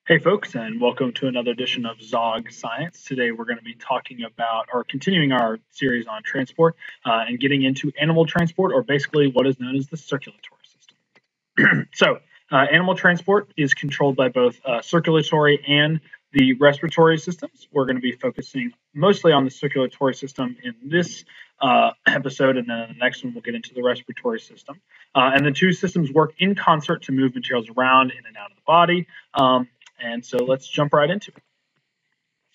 Hey folks, and welcome to another edition of Zog Science. Today we're going to be talking about, or continuing our series on transport, and getting into animal transport, or basically what is known as the circulatory system. Animal transport is controlled by both circulatory and the respiratory systems. We're going to be focusing mostly on the circulatory system in this episode, and then in the next one we'll get into the respiratory system. And the two systems work in concert to move materials around in and out of the body. And so let's jump right into it.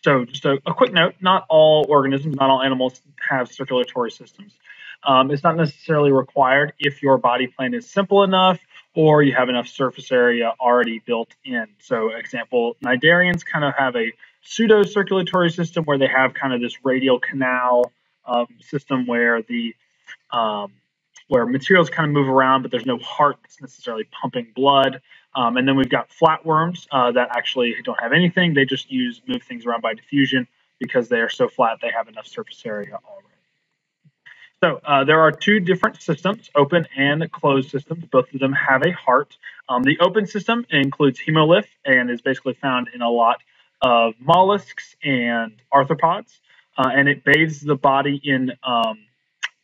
So just a quick note, not all organisms, not all animals have circulatory systems. It's not necessarily required if your body plan is simple enough or you have enough surface area already built in. So example, cnidarians kind of have a pseudo-circulatory system where they have kind of this radial canal system where the where materials kind of move around, but there's no heart that's necessarily pumping blood. And then we've got flatworms that actually don't have anything. They just move things around by diffusion because they are so flat they have enough surface area already. So there are two different systems, open and closed systems. Both of them have a heart. The open system includes hemolymph and is basically found in a lot of mollusks and arthropods. And it bathes the body in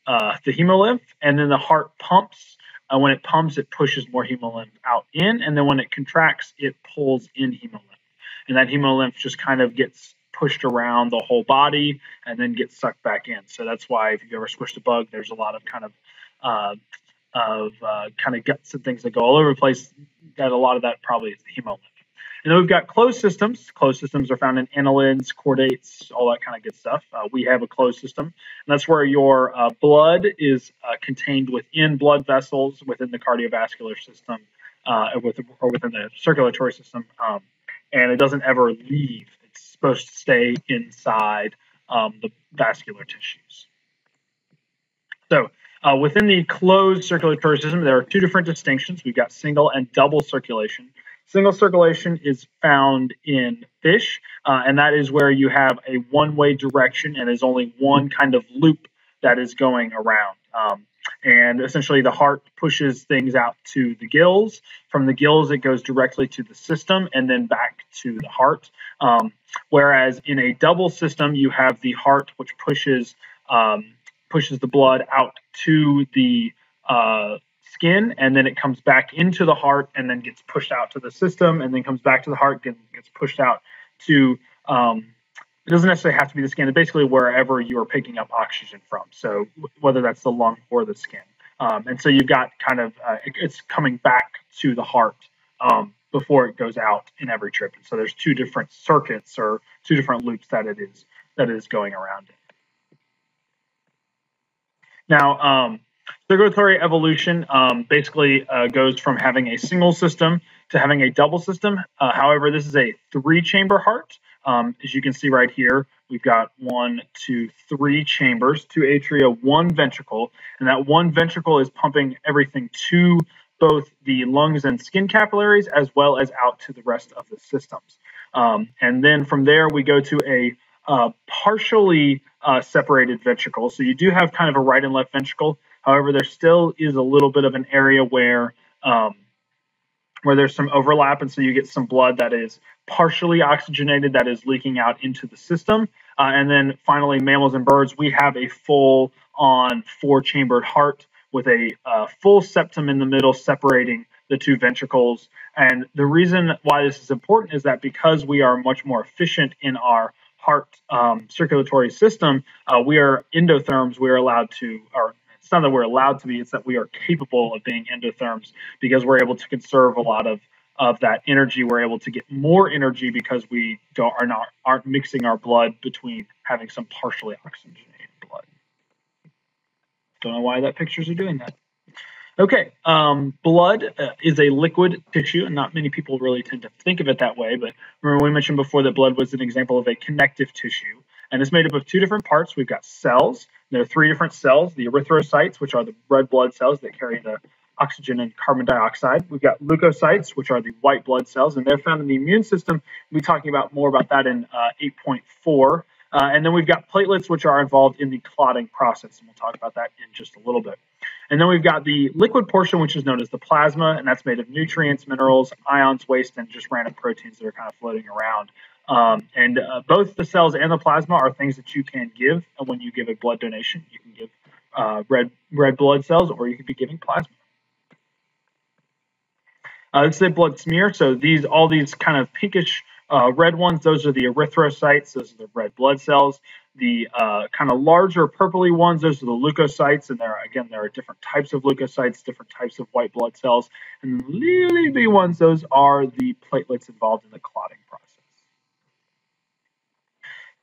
the hemolymph, and then the heart pumps. When it pumps, it pushes more hemolymph out in, and then when it contracts, it pulls in hemolymph. And that hemolymph just kind of gets pushed around the whole body and then gets sucked back in. So that's why if you've ever squished a bug, there's a lot of kind of guts and things that go all over the place. That a lot of that probably is the hemolymph. And then we've got closed systems. Closed systems are found in annelids, chordates, all that kind of good stuff. We have a closed system, and that's where your blood is contained within blood vessels within the cardiovascular system or within the circulatory system, and it doesn't ever leave. It's supposed to stay inside the vascular tissues. So within the closed circulatory system, there are two different distinctions. We've got single and double circulation. Single circulation is found in fish, and that is where you have a one-way direction and is only one kind of loop that is going around. And essentially the heart pushes things out to the gills. From the gills, it goes directly to the system and then back to the heart. Whereas in a double system, you have the heart, which pushes the blood out to the skin, and then it comes back into the heart and then gets pushed out to the system and then comes back to the heart and gets pushed out to it doesn't necessarily have to be the skin. It's basically wherever you are picking up oxygen from, so whether that's the lung or the skin. And so you've got kind of it's coming back to the heart before it goes out in every trip. And so there's two different circuits or two different loops that it is going around in. Now circulatory evolution basically goes from having a single system to having a double system. However, this is a three-chamber heart. As you can see right here, we've got 1, 2, 3 chambers, 2 atria, 1 ventricle, and that 1 ventricle is pumping everything to both the lungs and skin capillaries as well as out to the rest of the systems. And then from there, we go to a partially separated ventricle. So you do have kind of a right and left ventricle. However, there still is a little bit of an area where there's some overlap, and so you get some blood that is partially oxygenated that is leaking out into the system. And then finally, mammals and birds, we have a full-on 4-chambered heart with a full septum in the middle separating the two ventricles. And the reason why this is important is that because we are much more efficient in our heart circulatory system, we are endotherms. We are allowed to, or it's not that we're allowed to be, it's that we are capable of being endotherms because we're able to conserve a lot of that energy. We're able to get more energy because we aren't mixing our blood between having some partially oxygenated blood. Don't know why that pictures are doing that. Okay, blood is a liquid tissue, and not many people really tend to think of it that way, but remember we mentioned before that blood was an example of a connective tissue, and it's made up of two different parts. We've got cells. There are 3 different cells, the erythrocytes, which are the red blood cells that carry the oxygen and carbon dioxide. We've got leukocytes, which are the white blood cells, and they're found in the immune system. We'll be talking about more about that in 8.4. And then we've got platelets, which are involved in the clotting process, and we'll talk about that in just a little bit. And then we've got the liquid portion, which is known as the plasma, and that's made of nutrients, minerals, ions, waste, and just random proteins that are kind of floating around. Both the cells and the plasma are things that you can give when you give a blood donation. You can give red blood cells, or you could be giving plasma. This is a blood smear. So all these kind of pinkish red ones, those are the erythrocytes. Those are the red blood cells. The kind of larger purpley ones, those are the leukocytes. And there are different types of leukocytes, different types of white blood cells. And the really big ones, those are the platelets involved in the clotting process.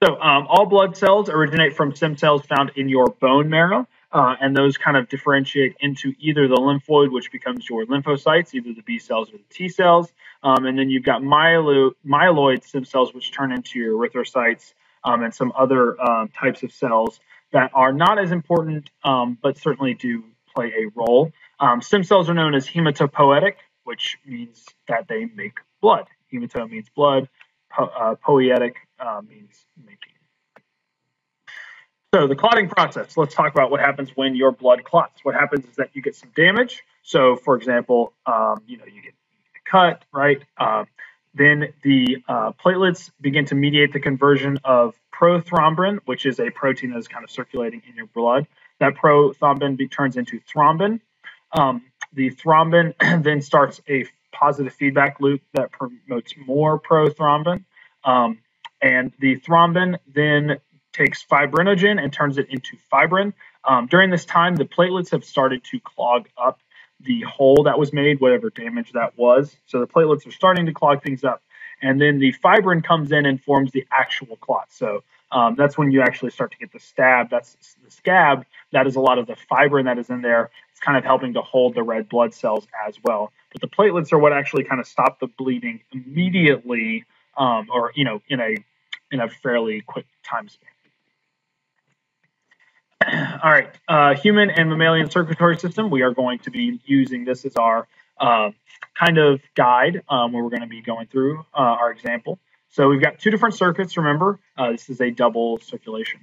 So all blood cells originate from stem cells found in your bone marrow. And those kind of differentiate into either the lymphoid, which becomes your lymphocytes, either the B cells or the T cells. And then you've got myeloid stem cells, which turn into your erythrocytes and some other types of cells that are not as important, but certainly do play a role. Stem cells are known as hematopoietic, which means that they make blood. Hemato means blood. Poietic means making. So the clotting process, let's talk about what happens when your blood clots. What happens is that you get some damage. So, for example, you get a cut, right? Then the platelets begin to mediate the conversion of prothrombin, which is a protein that is kind of circulating in your blood. That prothrombin turns into thrombin. The thrombin then starts a positive feedback loop that promotes more prothrombin. And the thrombin then takes fibrinogen and turns it into fibrin. During this time, the platelets have started to clog up the hole that was made, whatever damage that was. So the platelets are starting to clog things up. And then the fibrin comes in and forms the actual clot. So that's when you actually start to get the stab. That's the scab. That is a lot of the fibrin that is in there. It's kind of helping to hold the red blood cells as well. But the platelets are what actually kind of stop the bleeding immediately, or in a fairly quick time span. All right, human and mammalian circulatory system. We are going to be using this as our kind of guide where we're going to be going through our example. So we've got two different circuits. Remember, this is a double circulation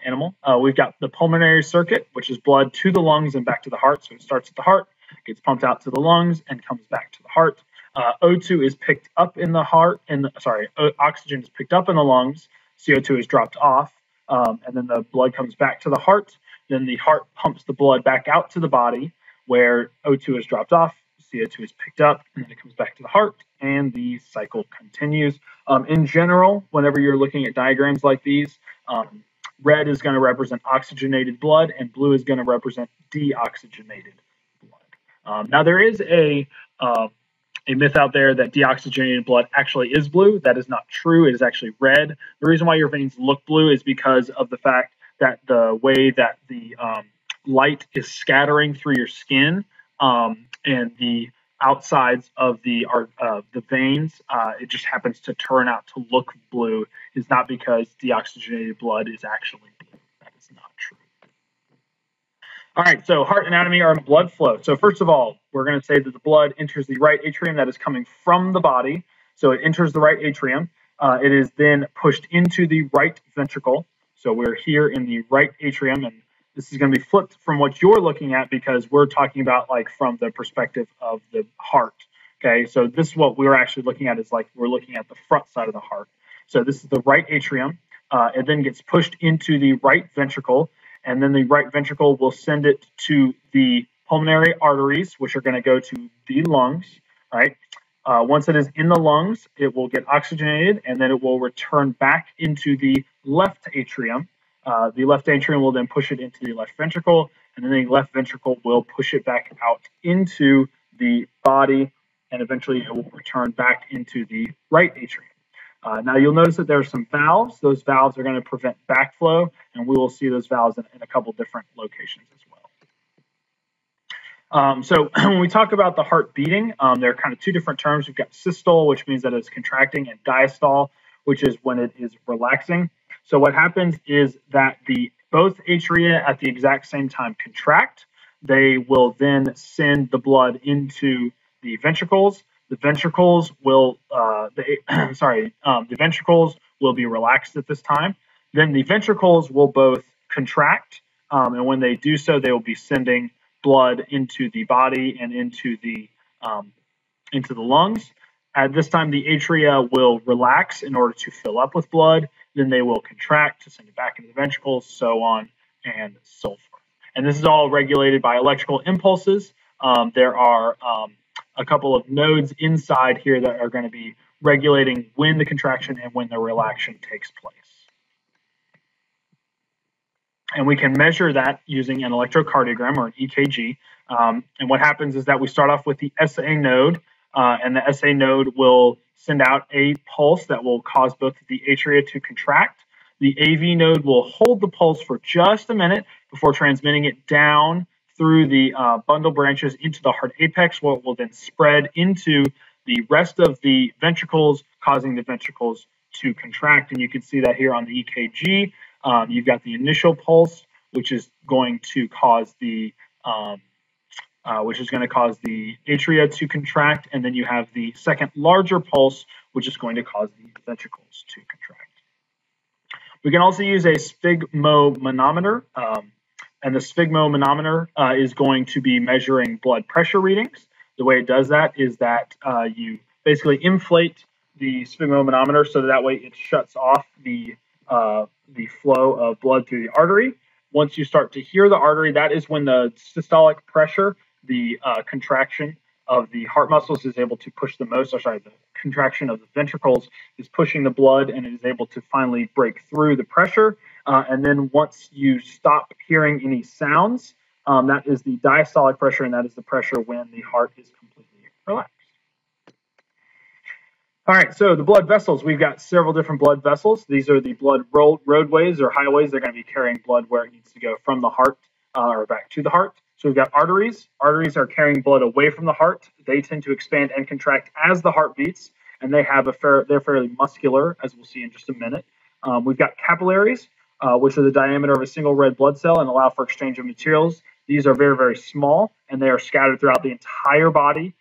animal. We've got the pulmonary circuit, which is blood to the lungs and back to the heart. So it starts at the heart, gets pumped out to the lungs, and comes back to the heart. O2 is picked up in the heart, oxygen is picked up in the lungs. CO2 is dropped off. And then the blood comes back to the heart. Then the heart pumps the blood back out to the body where O2 is dropped off, CO2 is picked up, and then it comes back to the heart, and the cycle continues. In general, whenever you're looking at diagrams like these, red is going to represent oxygenated blood, and blue is going to represent deoxygenated blood. Now, there is a myth out there that deoxygenated blood actually is blue. That is not true. It is actually red. The reason why your veins look blue is because of the fact that the way that the light is scattering through your skin and the outsides of the veins, it just happens to turn out to look blue. Is not because deoxygenated blood is actually blue. That is not true. All right, so heart anatomy or blood flow. So first of all, we're going to say that the blood enters the right atrium that is coming from the body. So it enters the right atrium. It is then pushed into the right ventricle. So we're here in the right atrium, and this is going to be flipped from what you're looking at because we're talking about like from the perspective of the heart. Okay, so this is what we're actually looking at is like we're looking at the front side of the heart. So this is the right atrium. It then gets pushed into the right ventricle. And then the right ventricle will send it to the pulmonary arteries, which are going to go to the lungs, right? Once it is in the lungs, it will get oxygenated, and then it will return back into the left atrium. The left atrium will then push it into the left ventricle, and then the left ventricle will push it back out into the body, and eventually it will return back into the right atrium. Now you'll notice that there are some valves. Those valves are going to prevent backflow, and we will see those valves in a couple different locations as well. So when we talk about the heart beating, there are kind of two different terms. We've got systole, which means that it's contracting, and diastole, which is when it is relaxing. So what happens is that both atria at the exact same time contract. They will then send the blood into the ventricles. The ventricles will the ventricles will be relaxed at this time. Then the ventricles will both contract And when they do so, they will be sending blood into the body and into the lungs. At this time, the atria will relax in order to fill up with blood. Then they will contract to send it back into the ventricles, so on and so forth. And this is all regulated by electrical impulses. There are a couple of nodes inside here that are going to be regulating when the contraction and when the relaxation takes place. And we can measure that using an electrocardiogram or an EKG. And what happens is that we start off with the SA node, and the SA node will send out a pulse that will cause both the atria to contract. The AV node will hold the pulse for just a minute before transmitting it down through the bundle branches into the heart apex, where it will then spread into the rest of the ventricles, causing the ventricles to contract. And you can see that here on the EKG. You've got the initial pulse, which is going to cause the atria to contract, and then you have the second larger pulse, which is going to cause the ventricles to contract. We can also use a sphygmomanometer, and the sphygmomanometer is going to be measuring blood pressure readings. The way it does that is that you basically inflate the sphygmomanometer so that way it shuts off the flow of blood through the artery. Once you start to hear the artery, that is when the systolic pressure, the contraction of the heart muscles is able to push the most, the contraction of the ventricles is pushing the blood, and it is able to finally break through the pressure. And then once you stop hearing any sounds, that is the diastolic pressure, and that is the pressure when the heart is completely relaxed. All right, so the blood vessels, we've got several different blood vessels. These are the blood roadways or highways. They're going to be carrying blood where it needs to go from the heart or back to the heart. So we've got arteries. Arteries are carrying blood away from the heart. They tend to expand and contract as the heart beats, and they're fairly muscular, as we'll see in just a minute. We've got capillaries, which are the diameter of a single red blood cell and allow for exchange of materials. These are very, very small, and they are scattered throughout the entire body.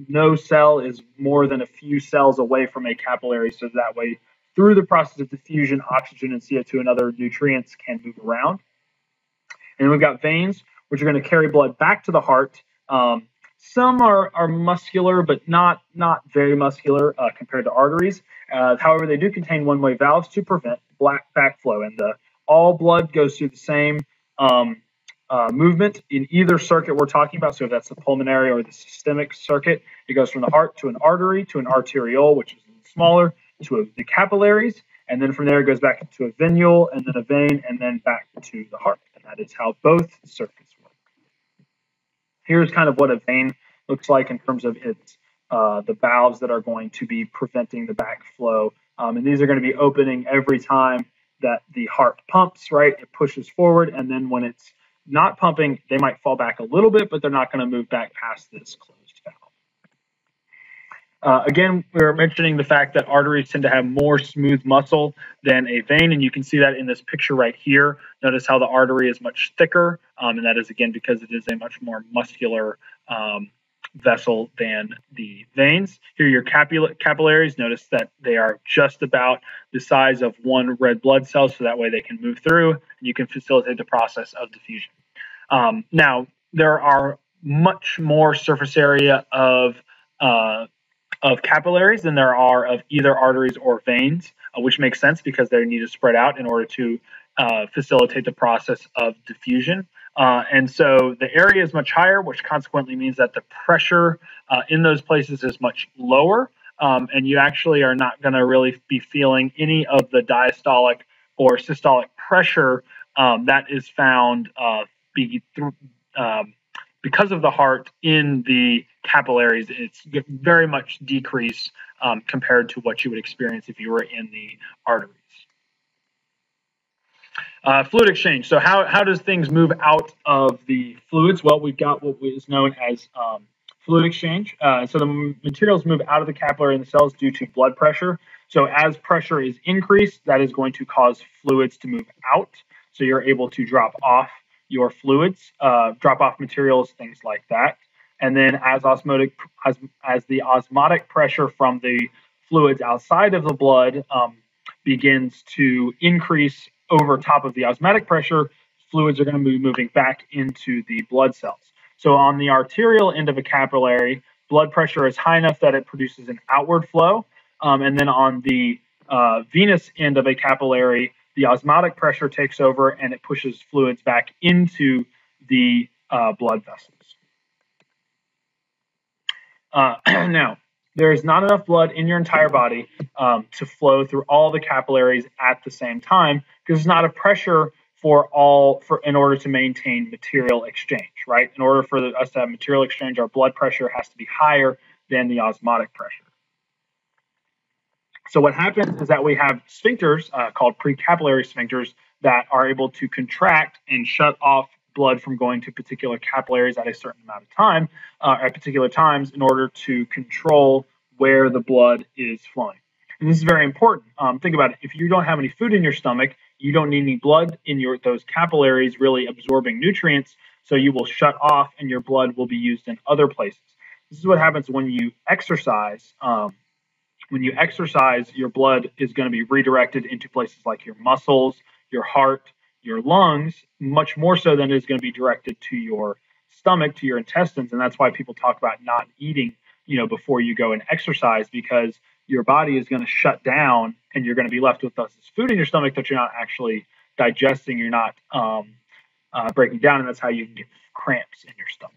No cell is more than a few cells away from a capillary, so that way, through the process of diffusion, oxygen and CO2 and other nutrients can move around. And then we've got veins, which are going to carry blood back to the heart. Some are muscular, but not very muscular compared to arteries. However, they do contain one-way valves to prevent backflow, and all blood goes through the same movement in either circuit we're talking about. So if that's the pulmonary or the systemic circuit, it goes from the heart to an artery, to an arteriole, which is a little smaller, to the capillaries, and then from there it goes back into a venule, and then a vein, and then back to the heart. And that is how both circuits work. Here's kind of what a vein looks like in terms of its the valves that are going to be preventing the backflow. And these are going to be opening every time that the heart pumps, right? It pushes forward, and then when it's not pumping, they might fall back a little bit, but they're not going to move back past this closed valve. Again, we were mentioning the fact that arteries tend to have more smooth muscle than a vein, and you can see that in this picture right here. Notice how the artery is much thicker, and that is, again, because it is a much more muscular vessel than the veins. Here are your capillaries. Notice that they are just about the size of one red blood cell, so that way they can move through, and you can facilitate the process of diffusion. Now, there are much more surface area of capillaries than there are of either arteries or veins, which makes sense because they need to spread out in order to facilitate the process of diffusion. And so the area is much higher, which consequently means that the pressure in those places is much lower, and you actually are not going to really be feeling any of the diastolic or systolic pressure that is found because of the heart in the capillaries. It's very much decreased compared to what you would experience if you were in the arteries. Fluid exchange. So how does things move out of the fluids? Well, we've got what is known as fluid exchange. So the materials move out of the capillary in the cells due to blood pressure. So as pressure is increased, that is going to cause fluids to move out. So you're able to drop off your fluids, drop off materials, things like that. And then as the osmotic pressure from the fluids outside of the blood begins to increase over top of the osmotic pressure, fluids are going to be moving back into the blood cells. So on the arterial end of a capillary, blood pressure is high enough that it produces an outward flow. And then on the venous end of a capillary, the osmotic pressure takes over and it pushes fluids back into the blood vessels. Now, there is not enough blood in your entire body to flow through all the capillaries at the same time because there's not a pressure in order to maintain material exchange, right? In order for us to have material exchange, our blood pressure has to be higher than the osmotic pressure. So what happens is that we have sphincters called precapillary sphincters that are able to contract and shut off blood from going to particular capillaries at a certain amount of time, at particular times, in order to control where the blood is flowing. And this is very important. Think about it. If you don't have any food in your stomach, you don't need any blood in those capillaries really absorbing nutrients, so you will shut off and your blood will be used in other places. This is what happens when you exercise. When you exercise, your blood is going to be redirected into places like your muscles, your heart, your lungs, much more so than it is going to be directed to your stomach, to your intestines. And that's why people talk about not eating, before you go and exercise, because your body is going to shut down and you're going to be left with this food in your stomach that you're not actually digesting, you're not breaking down, and that's how you can get cramps in your stomach.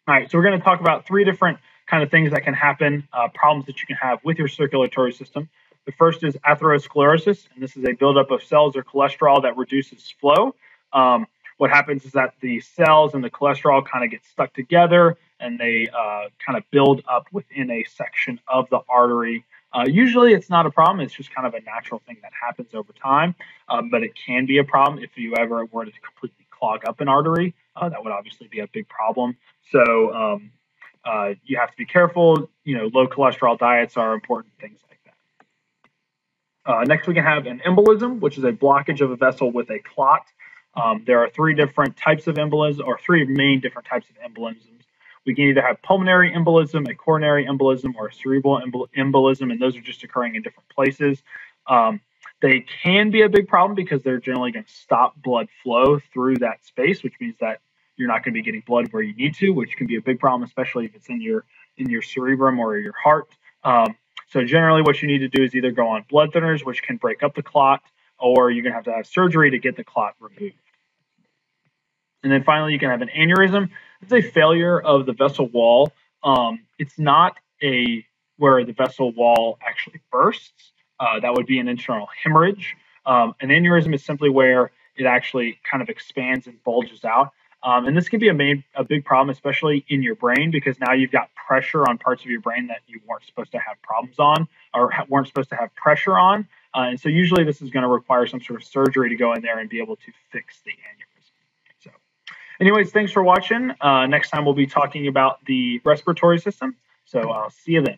All right, so we're going to talk about 3 different kind of things that can happen, problems that you can have with your circulatory system. The first is atherosclerosis, and this is a buildup of cells or cholesterol that reduces flow. What happens is that the cells and the cholesterol kind of get stuck together, and they kind of build up within a section of the artery. Usually it's not a problem. It's just kind of a natural thing that happens over time, but it can be a problem if you ever were to completely clog up an artery. That would obviously be a big problem. So you have to be careful. Low cholesterol diets are important, things like that. Next, we can have an embolism, which is a blockage of a vessel with a clot. There are 3 different types of embolism, or 3 main different types of embolisms. We can either have pulmonary embolism, a coronary embolism, or a cerebral embolism, and those are just occurring in different places. They can be a big problem because they're generally going to stop blood flow through that space, which means that you're not going to be getting blood where you need to, which can be a big problem, especially if it's in your cerebrum or your heart. So generally what you need to do is either go on blood thinners, which can break up the clot, or you're going to have surgery to get the clot removed. And then finally, you can have an aneurysm. It's a failure of the vessel wall. It's not where the vessel wall actually bursts. That would be an internal hemorrhage. An aneurysm is simply where it actually kind of expands and bulges out. And this can be a big problem, especially in your brain, because now you've got pressure on parts of your brain that you weren't supposed to have problems on, or weren't supposed to have pressure on. And so usually this is going to require some sort of surgery to go in there and be able to fix the aneurysm. So anyways, thanks for watching. Next time we'll be talking about the respiratory system. So I'll see you then.